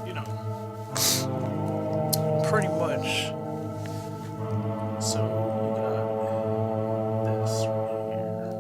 You know, pretty much. So you got this right here.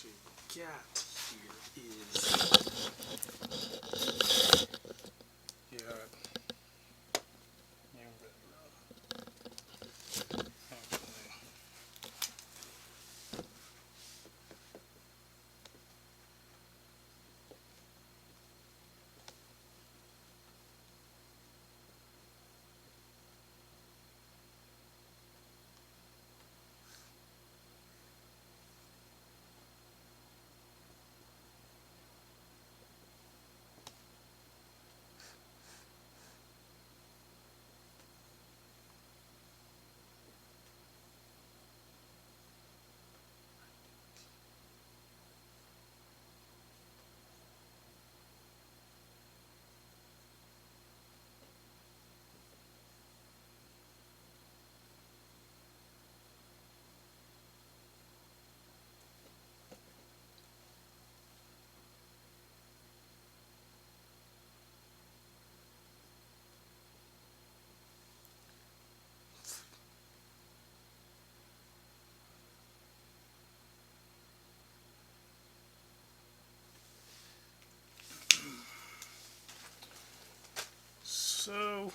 actually got here is you got new bedroom. Actually, so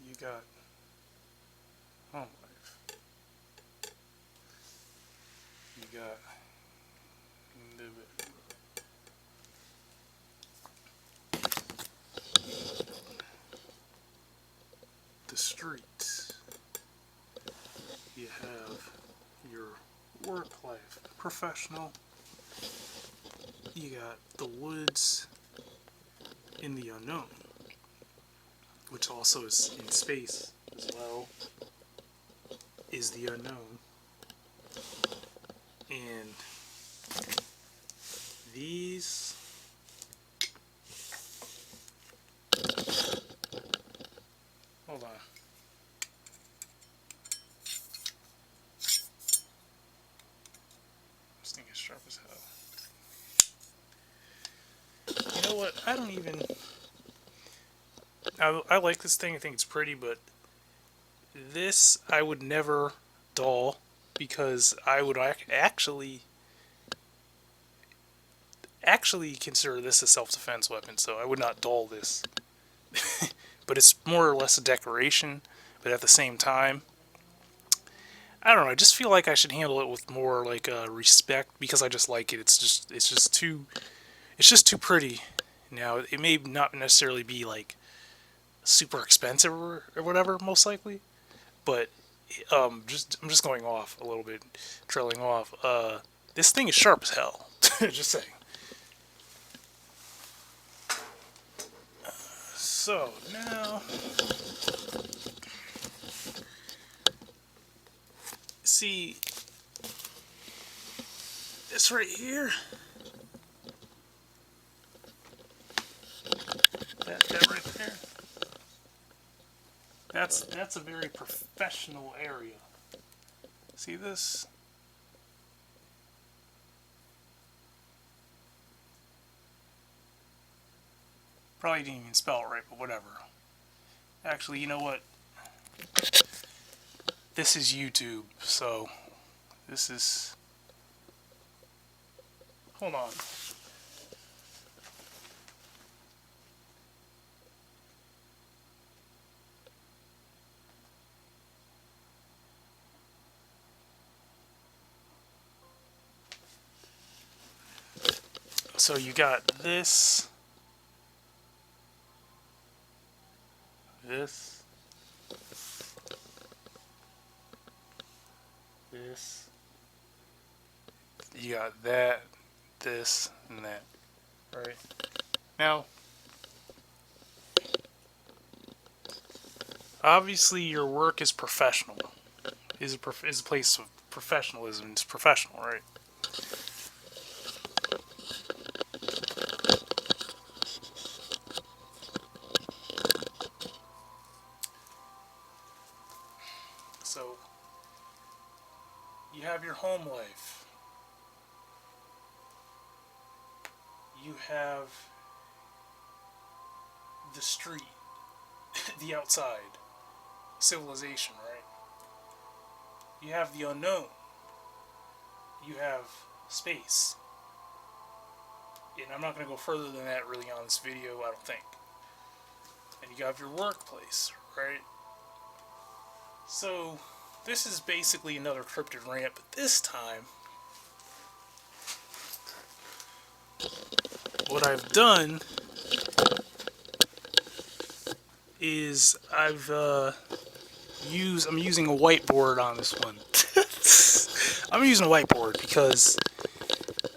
you got home life. You got the bedroom. The street. You have your work life, professional. You got the woods in the unknown, which also is in space as well, is the unknown. And these hold on. This thing is sharp as hell. You know what? I don't even. I like this thing. I think it's pretty, but this I would never dull because I would actually consider this a self-defense weapon. So I would not dull this. But it's more or less a decoration. But at the same time, I don't know. I just feel like I should handle it with more like respect because I just like it. It's just too pretty. Now it may not necessarily be like super expensive or whatever, most likely, but I'm just going off a little bit, trailing off. This thing is sharp as hell. Just saying. So now, see this right here. That right there. That's a very professional area. See this? Probably didn't even spell it right, but whatever. Actually, you know what? This is YouTube, so this is... Hold on. So you got this, this, this, you got that, this, and that, right? Now, obviously your work is professional, is a place of professionalism, it's professional, right? So, you have your home life. You have the street, the outside, civilization, right? You have the unknown. You have space. And I'm not going to go further than that really on this video, I don't think. And you have your workplace, right? So, this is basically another cryptid rant, but this time, what I've done is I'm using a whiteboard on this one. I'm using a whiteboard because,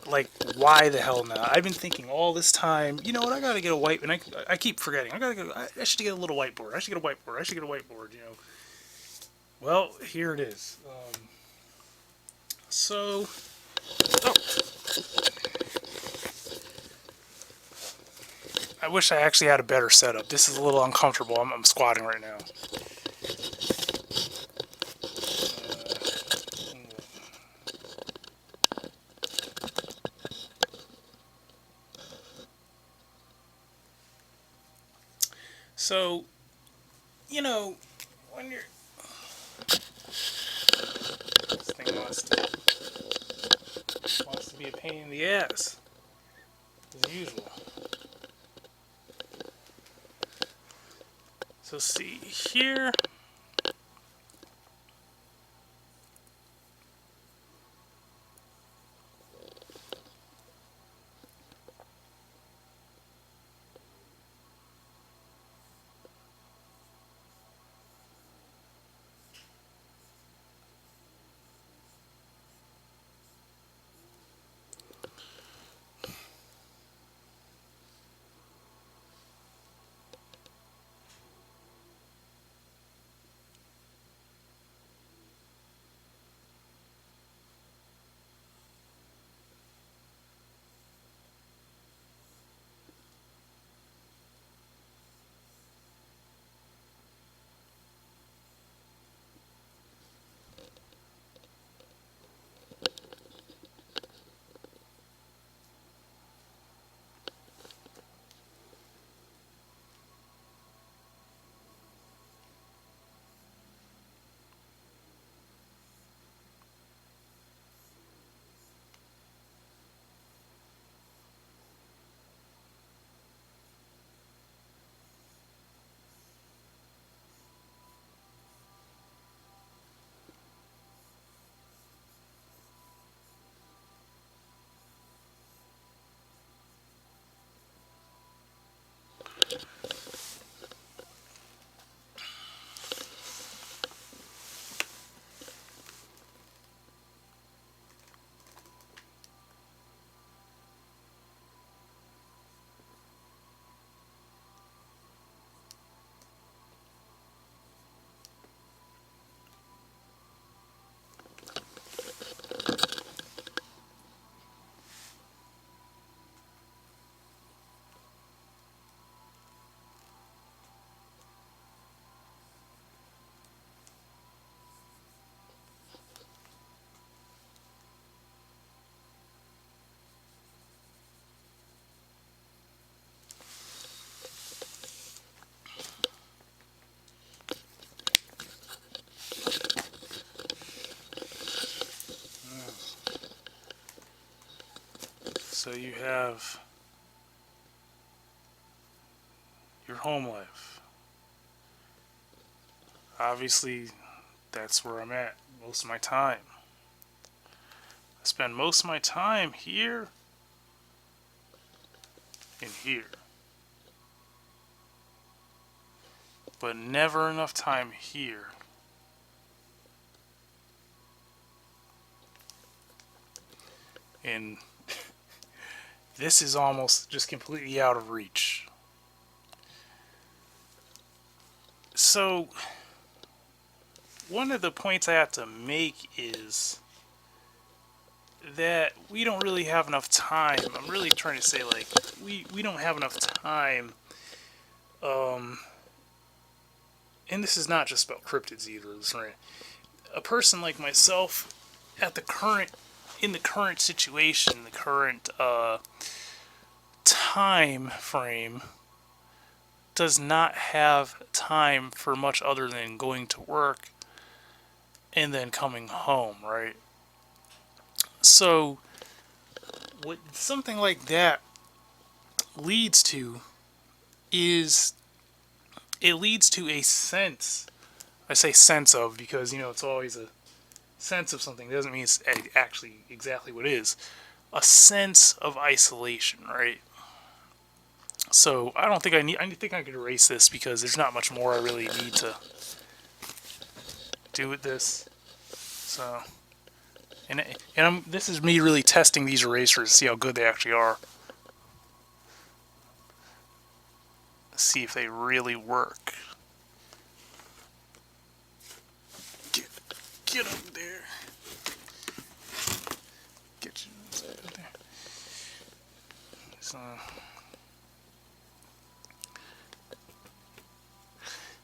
like, why the hell not? I've been thinking all this time, you know what, I gotta get a white, and I keep forgetting. I should get a little whiteboard. I should get a whiteboard, you know. Well, here it is. Oh. I wish I actually had a better setup. This is a little uncomfortable. I'm squatting right now. So, you know, when you're... This thing wants to be a pain in the ass, as usual. So see here... So you have your home life. Obviously, that's where I'm at most of my time. I spend most of my time here and here. But never enough time here. And this is almost just completely out of reach. So, one of the points I have to make is that we don't really have enough time. I'm really trying to say, like, we don't have enough time. And this is not just about cryptids either. Right? A person like myself, in the current situation, the current time frame, does not have time for much other than going to work, and then coming home, right? So what something like that leads to is it leads to a sense. I say sense of because it's always a sense of something. It doesn't mean it's actually exactly what it is. A sense of isolation, right? So I don't think I need. I think I could erase this because there's not much more I really need to do with this. So this is me really testing these erasers to see how good they actually are. See if they really work. Get up there. Get you up there.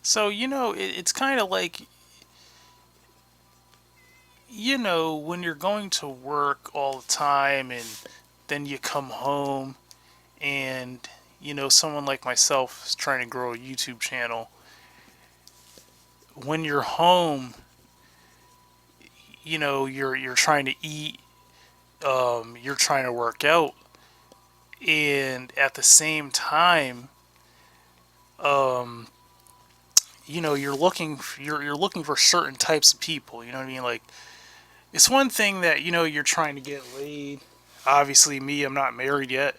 So it's kind of like when you're going to work all the time and then you come home and someone like myself is trying to grow a YouTube channel. When you're home, you're trying to eat, you're trying to work out, and at the same time, you're looking for certain types of people. You know what I mean? Like, it's one thing that you're trying to get laid. Obviously, me, I'm not married yet.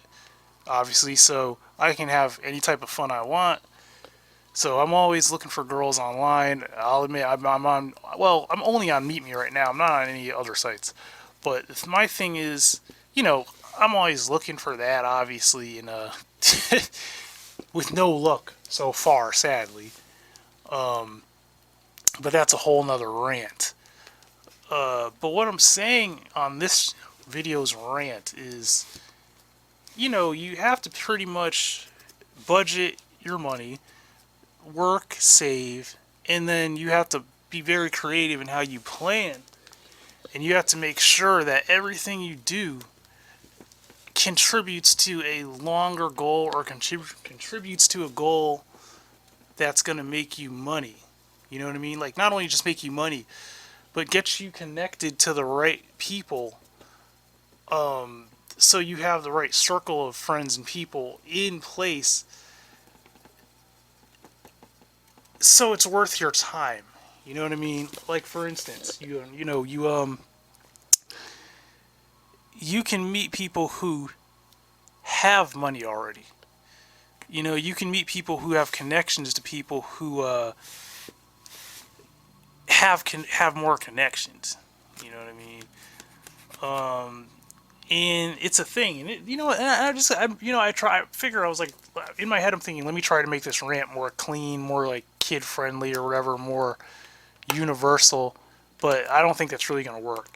Obviously, so I can have any type of fun I want. So I'm always looking for girls online. I'll admit I'm on. Well, I'm only on Meet Me right now. I'm not on any other sites. But my thing is, I'm always looking for that. Obviously, and with no luck so far, sadly. But that's a whole nother rant. But what I'm saying on this video's rant is, you have to pretty much budget your money, work, save, and then you have to be very creative in how you plan. And you have to make sure that everything you do contributes to a longer goal or contributes to a goal that's going to make you money. You know what I mean? Like, not only just make you money, but get you connected to the right people. So you have the right circle of friends and people in place, so it's worth your time. You know what I mean? Like, for instance, you can meet people who have money already. You can meet people who have connections to people who have more connections. You know what I mean? And it's a thing. And I was like, in my head, I'm thinking, let me try to make this rant more clean, more like kid friendly or whatever, more universal. But I don't think that's really going to work.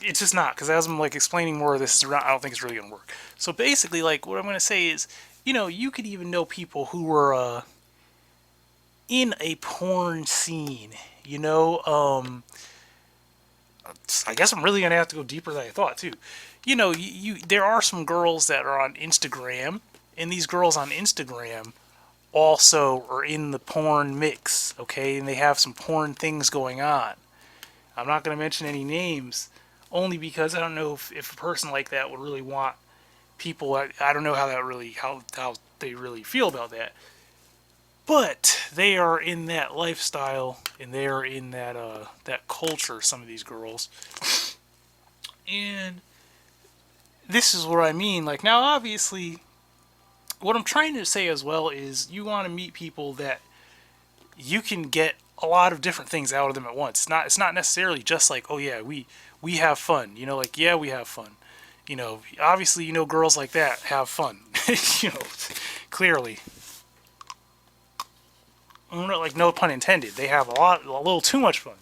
It's just not, because as I'm like explaining more of this, I don't think it's really going to work. So basically, like, what I'm going to say is, you could even know people who were in a porn scene. I guess I'm really going to have to go deeper than I thought, too. There are some girls that are on Instagram, and these girls on Instagram also are in the porn mix, okay? And they have some porn things going on. I'm not going to mention any names, only because I don't know if a person like that would really want people. I don't know how they really feel about that. But they are in that lifestyle, and they are in that culture, some of these girls. And this is what I mean. Like, now, obviously, what I'm trying to say as well is you want to meet people that you can get a lot of different things out of them at once. It's not necessarily just like, oh yeah, we have fun. Like, yeah, we have fun. Obviously, girls like that have fun. Clearly. Like, no pun intended. They have a little too much fun.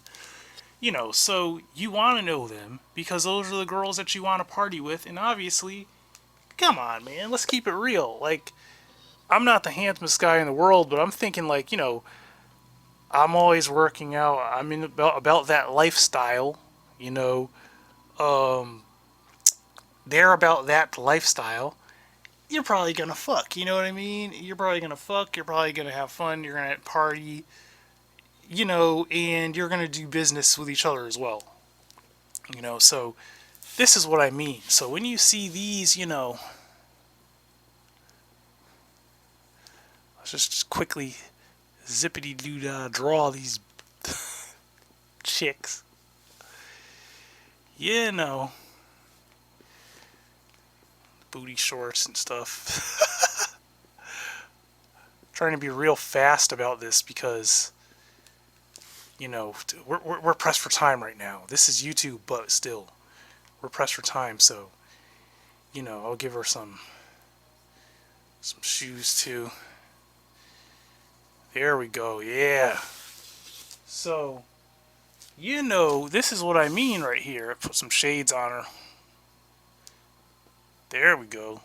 So you want to know them because those are the girls that you want to party with. And obviously, come on, man, let's keep it real. Like, I'm not the handsomest guy in the world, but I'm thinking, like, I'm always working out. I'm in about that lifestyle, they're about that lifestyle. You're probably gonna fuck, you know what I mean? You're probably gonna fuck, you're probably gonna have fun, you're gonna party. you know, and you're going to do business with each other as well. You know, so this is what I mean. So when you see these, you know, let's just quickly zippity doo dah draw these chicks. You know, booty shorts and stuff. Trying to be real fast about this because, you know, we're pressed for time right now. This is YouTube, but still, we're pressed for time. So, you know, I'll give her some shoes too. There we go. Yeah. So, you know, this is what I mean right here. Put some shades on her. There we go.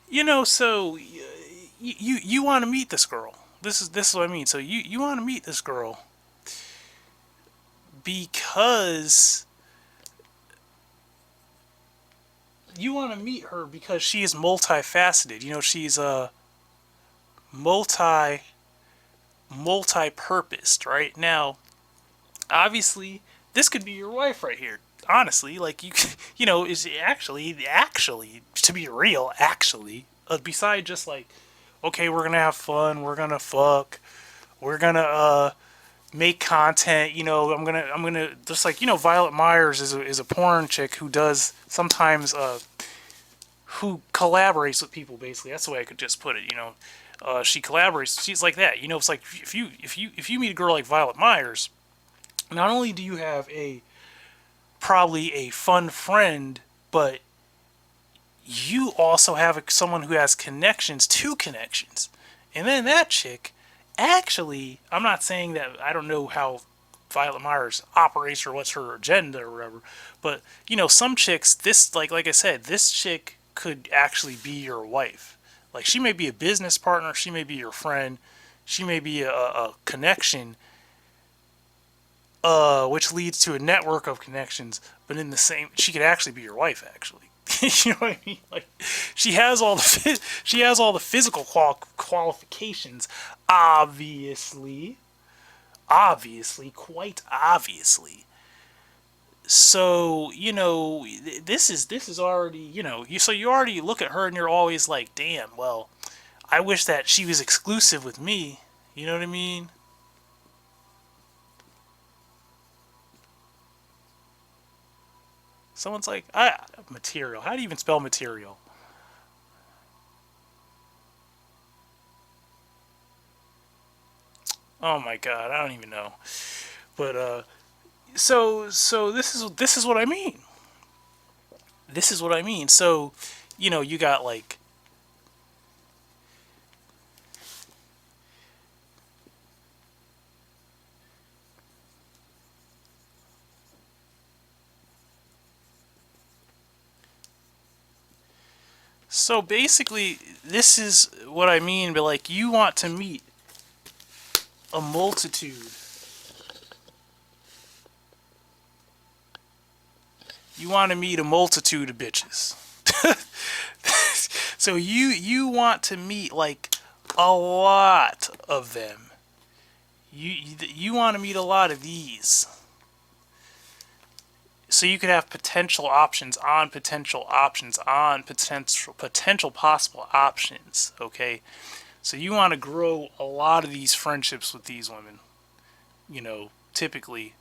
You know, so you want to meet this girl. This is what I mean. So you want to meet this girl because you want to meet her because she is multifaceted. You know, she's a multi-purposed, right? Now, obviously, this could be your wife right here. Honestly, like you know, is actually to be real, beside just like, okay, we're gonna have fun, we're gonna fuck, we're gonna make content. You know, I'm gonna just like, you know, Violet Myers is a porn chick who does sometimes who collaborates with people. Basically, that's the way I could just put it. You know, she collaborates. She's like that. You know, it's like if you meet a girl like Violet Myers, not only do you have probably a fun friend, but you also have someone who has connections to connections. And then that chick, actually, I'm not saying that I don't know how Violet Myers operates or what's her agenda or whatever, but you know, some chicks, this like I said, this chick could actually be your wife. Like, she may be a business partner, she may be your friend, she may be a connection, which leads to a network of connections. But in the same, she could actually be your wife. Actually, you know what I mean? Like, she has all the physical qualifications. Obviously, quite obviously. So, you know, this is already, you know, so you already look at her and you're always like, damn, well, I wish that she was exclusive with me. You know what I mean? Someone's like, material. How do you even spell material? Oh my god, I don't even know. But so this is what I mean. This is what I mean. So, you know, you got like, so basically this is what I mean, but like, you want to meet a multitude. You want to meet a multitude of bitches. So you want to meet like a lot of them. You want to meet a lot of these. So you could have potential options on potential options on potential possible options, okay? So you want to grow a lot of these friendships with these women, you know, typically,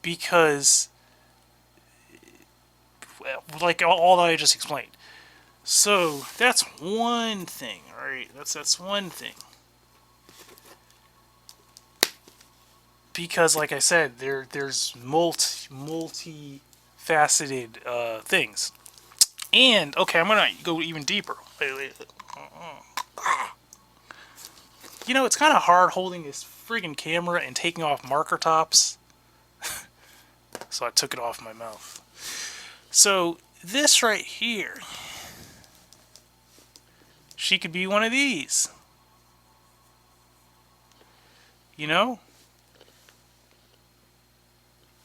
because like all that I just explained. So that's one thing, right? That's one thing. Because like I said, there's multi-faceted things. And okay, I'm gonna go even deeper. You know, it's kind of hard holding this friggin' camera and taking off marker tops. So I took it off my mouth. So this right here, she could be one of these. You know?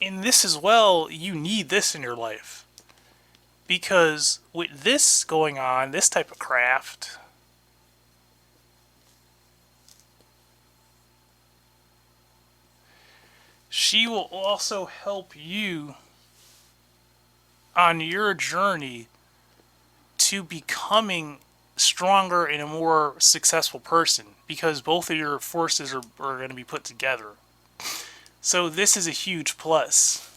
And this as well, you need this in your life. Because with this going on, this type of craft, she will also help you on your journey to becoming stronger and a more successful person, because both of your forces are going to be put together. So this is a huge plus.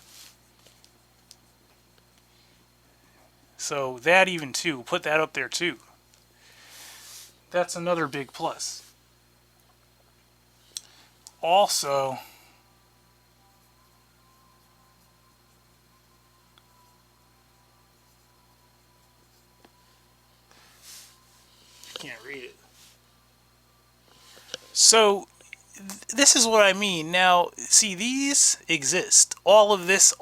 So that even too, put that up there too. That's another big plus. Also, can't read it. So this is what I mean. Now, see, these exist. All this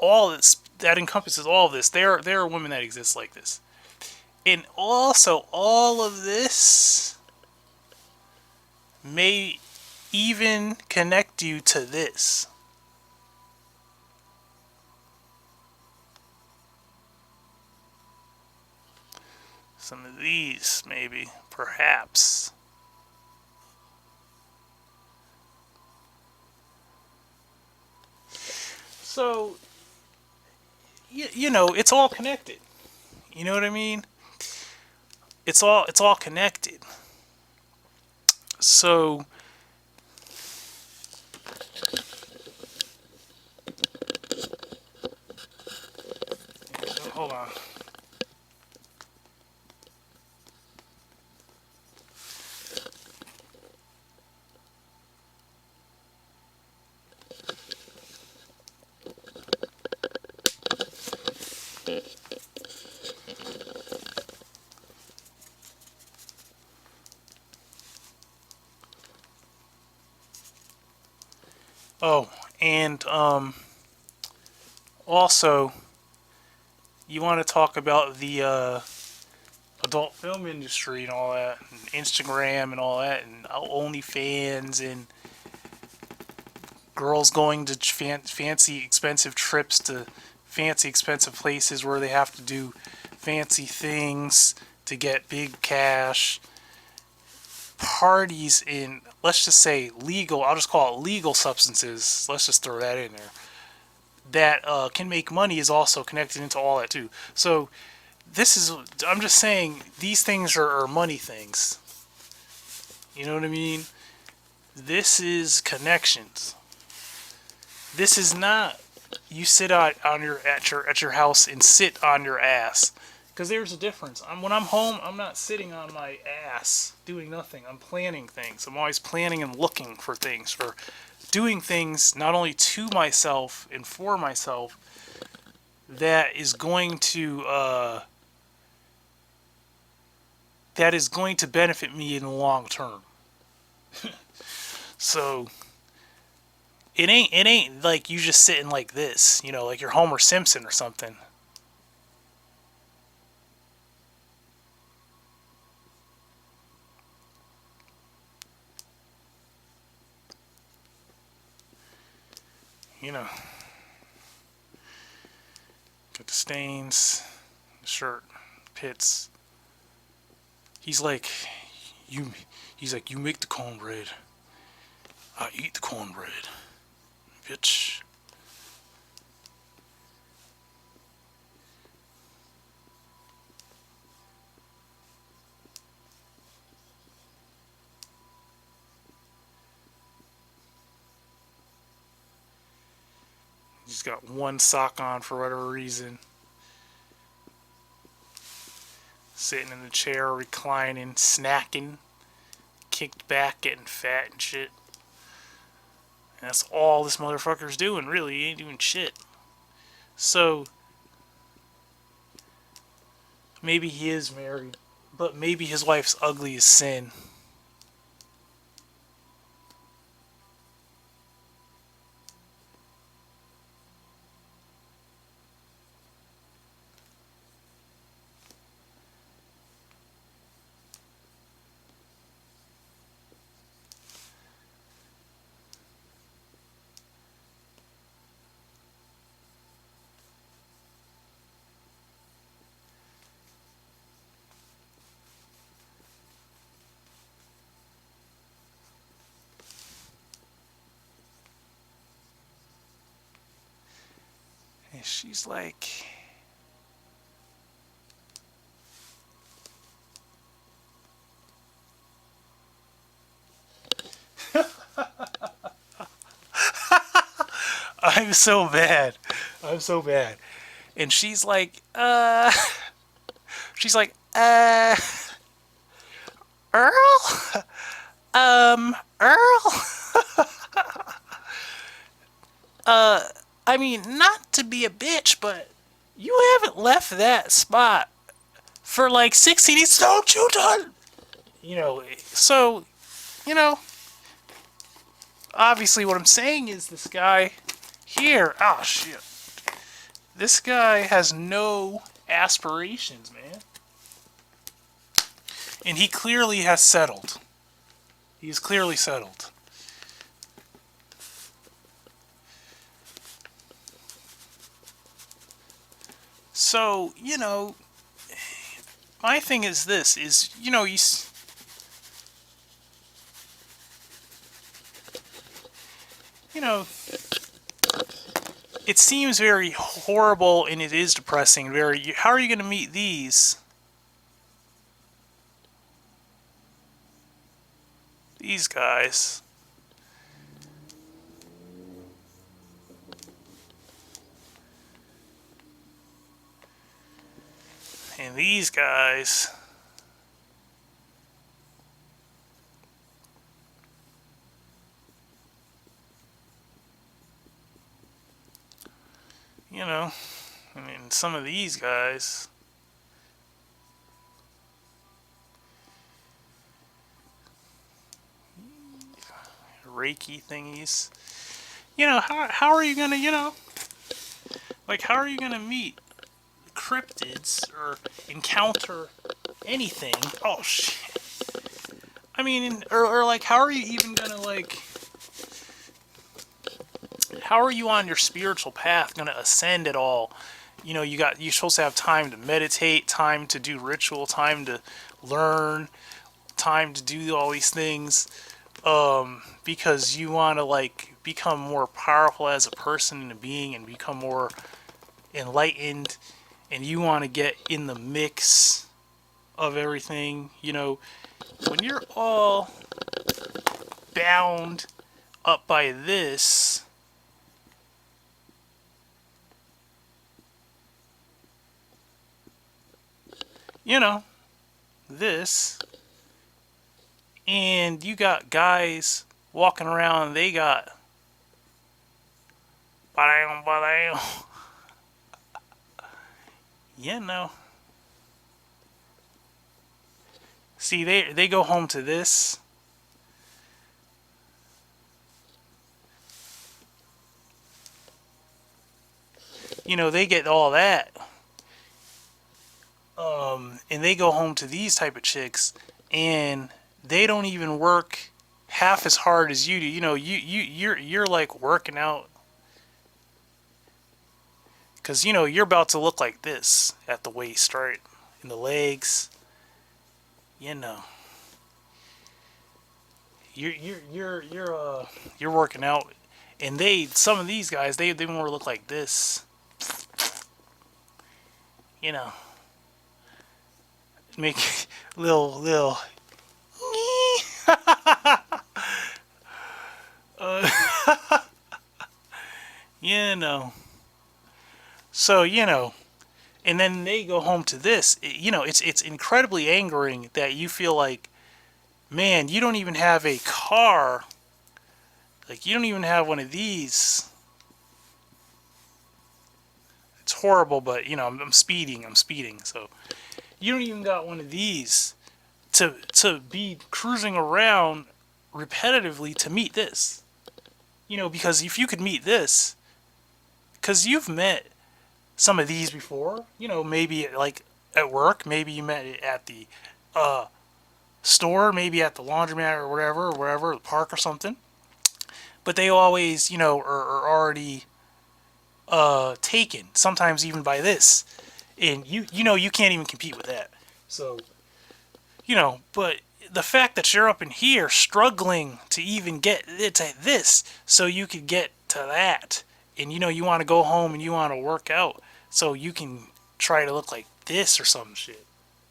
that encompasses all of this. There are women that exist like this, and also all of this may even connect you to this. Some of these, maybe, perhaps. So, you know, it's all connected. You know what I mean? It's all connected. So, hold on. Oh, and also, you want to talk about the adult film industry and all that, and Instagram and all that, and OnlyFans, and girls going to fancy, expensive trips to fancy, expensive places where they have to do fancy things to get big cash. Parties in, let's just say, legal, I'll just call it legal substances, let's just throw that in there, that can make money is also connected into all that too. So this is, I'm just saying, these things are money things. You know what I mean? This is connections. This is not you sit on your at your house and sit on your ass. Because there's a difference. When I'm home, I'm not sitting on my ass doing nothing. I'm planning things. I'm always planning and looking for things, for doing things not only to myself and for myself that is going to benefit me in the long term. So it ain't like you just sitting like this, you know, like you're Homer Simpson or something. You know, got the stains, the shirt, pits. He's like, you. He's like, you make the cornbread. I eat the cornbread, bitch. He's got one sock on for whatever reason. Sitting in the chair, reclining, snacking, kicked back, getting fat and shit. And that's all this motherfucker's doing, really. He ain't doing shit. So, maybe he is married, but maybe his wife's ugly as sin. she's like, I'm so bad. I'm so bad. And she's like, she's like, Earl? Earl? I mean, not to be a bitch, but you haven't left that spot for like 16 years. Don't you done? You know, so, you know, obviously what I'm saying is this guy here, oh shit. This guy has no aspirations, man. And he clearly has settled. He's clearly settled. So, you know, my thing is this, is, you know, you know, it seems very horrible and it is depressing. Very, how are you going to meet these? These guys. And these guys. You know, I mean, some of these guys. Reiki thingies. You know, how are you gonna, you know, like, how are you gonna meet cryptids or encounter anything? Oh shit. I mean, or like, how are you even gonna, like, how are you on your spiritual path gonna ascend at all? You know, you're supposed to have time to meditate, time to do ritual, time to learn, time to do all these things, because you want to, like, become more powerful as a person and a being and become more enlightened, and you want to get in the mix of everything. You know, when you're all bound up by this, you know, this, and you got guys walking around, they got you know. See, they go home to this. You know, they get all that. And they go home to these type of chicks, and they don't even work half as hard as you do. You know, you're like working out, because, you know, you're about to look like this at the waist, right? In the legs. You know. You're working out, and some of these guys, they more look like this. You know. Make little you know. So, you know, and then they go home to this. You know, it's incredibly angering that you feel like, man, you don't even have a car. Like, you don't even have one of these. It's horrible, but, you know, I'm speeding. So you don't even got one of these to be cruising around repetitively to meet this. You know, because if you could meet this, because you've met some of these before, you know, maybe like at work, maybe you met it at the store, maybe at the laundromat or wherever, the park or something. But they always, you know, are already taken, sometimes even by this. And you know, you can't even compete with that. So, you know, but the fact that you're up in here struggling to even get to this so you could get to that, and you want to go home and you want to work out so you can try to look like this or some shit,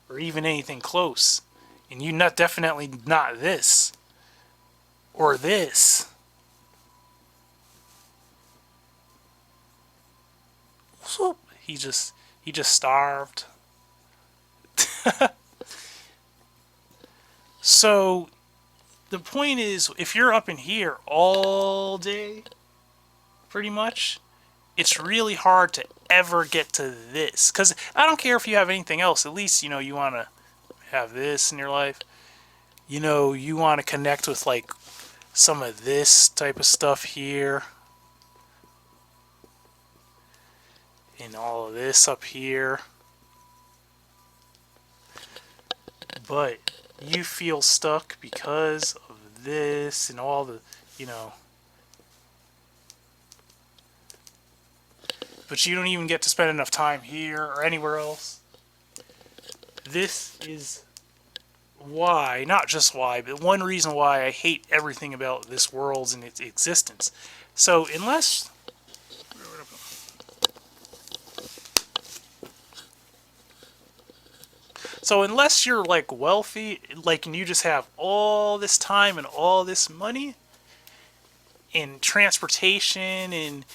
or even anything close, and you not definitely not this or this. Whoop. He just starved. So the point is, if you're up in here all day, pretty much, it's really hard to ever get to this. Because I don't care if you have anything else. At least, you want to have this in your life. You want to connect with, like, some of this type of stuff here. And all of this up here. But you feel stuck because of this and all the. But you don't even get to spend enough time here or anywhere else. This is why, not just why, but one reason why I hate everything about this world and its existence. So unless you're like wealthy, like, and you just have all this time and all this money and transportation, and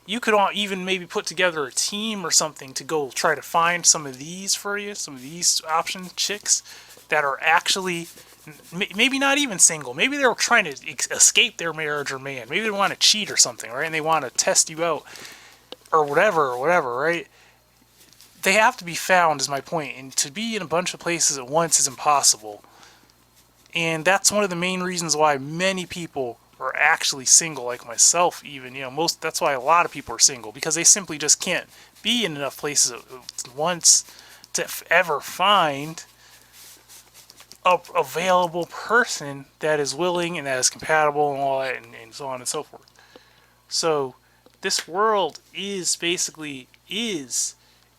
you could even maybe put together a team or something to go try to find some of these for you, some of these option chicks that are actually maybe not even single. Maybe they're trying to escape their marriage or man. Maybe they want to cheat or something, right? And they want to test you out or whatever, right? They have to be found, is my point. And to be in a bunch of places at once is impossible. And that's one of the main reasons why many people are actually single, like myself even. That's why a lot of people are single, because they simply just can't be in enough places at once to ever find a available person that is willing and that is compatible and all that, and so on and so forth. So this world is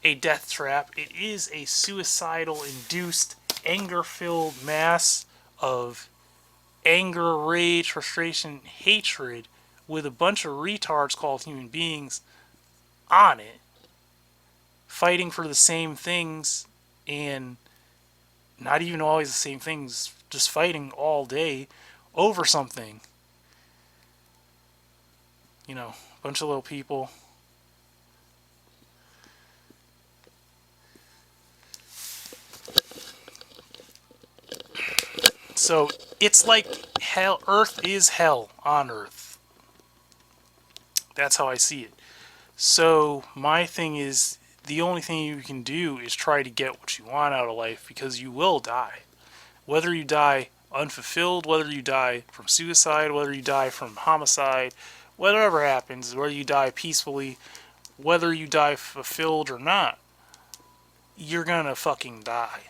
a death trap. It is a suicidal induced anger-filled mass of anger, rage, frustration, hatred, with a bunch of retards called human beings on it, fighting for the same things, and not even always the same things, just fighting all day over something. A bunch of little people. So it's like hell. Earth is hell on Earth. That's how I see it. So my thing is, the only thing you can do is try to get what you want out of life, because you will die. Whether you die unfulfilled, whether you die from suicide, whether you die from homicide, whatever happens, whether you die peacefully, whether you die fulfilled or not, you're gonna fucking die.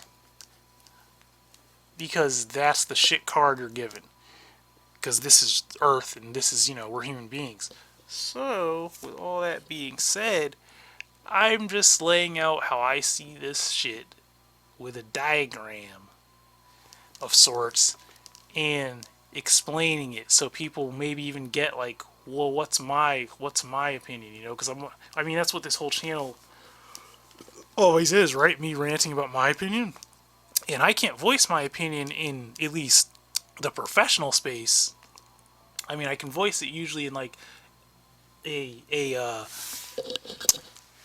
Because that's the shit card you're given. Because this is Earth, and this is, we're human beings. So, with all that being said, I'm just laying out how I see this shit with a diagram of sorts and explaining it, so people maybe even get like, well, what's my opinion, because that's what this whole channel always is, right? Me ranting about my opinion. And I can't voice my opinion in at least the professional space. I can voice it usually in like a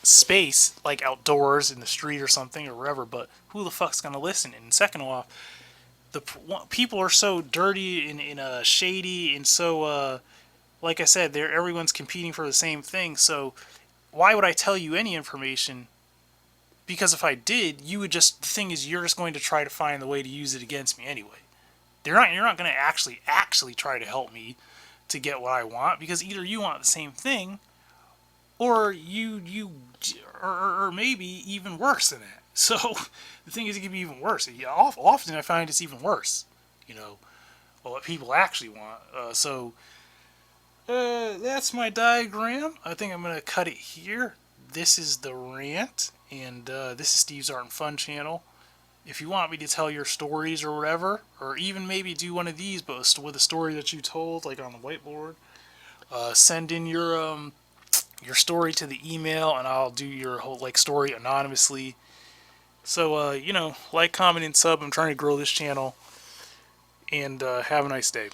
space, like outdoors in the street or something or wherever, but who the fuck's gonna listen? And second off, the people are so dirty and shady, and so like I said, everyone's competing for the same thing. So why would I tell you any information? Because if I did, the thing is, you're just going to try to find the way to use it against me anyway. You're not going to actually try to help me to get what I want, because either you want the same thing, or or maybe even worse than that. So the thing is, it can be even worse. Often I find it's even worse, what people actually want. That's my diagram. I think I'm going to cut it here. This is the rant, and this is Steve's Art and Fun channel. If you want me to tell your stories or whatever, or even maybe do one of these, but with a story that you told, like on the whiteboard, send in your your story to the email, and I'll do your whole like story anonymously. So like, comment, and sub. I'm trying to grow this channel, and have a nice day.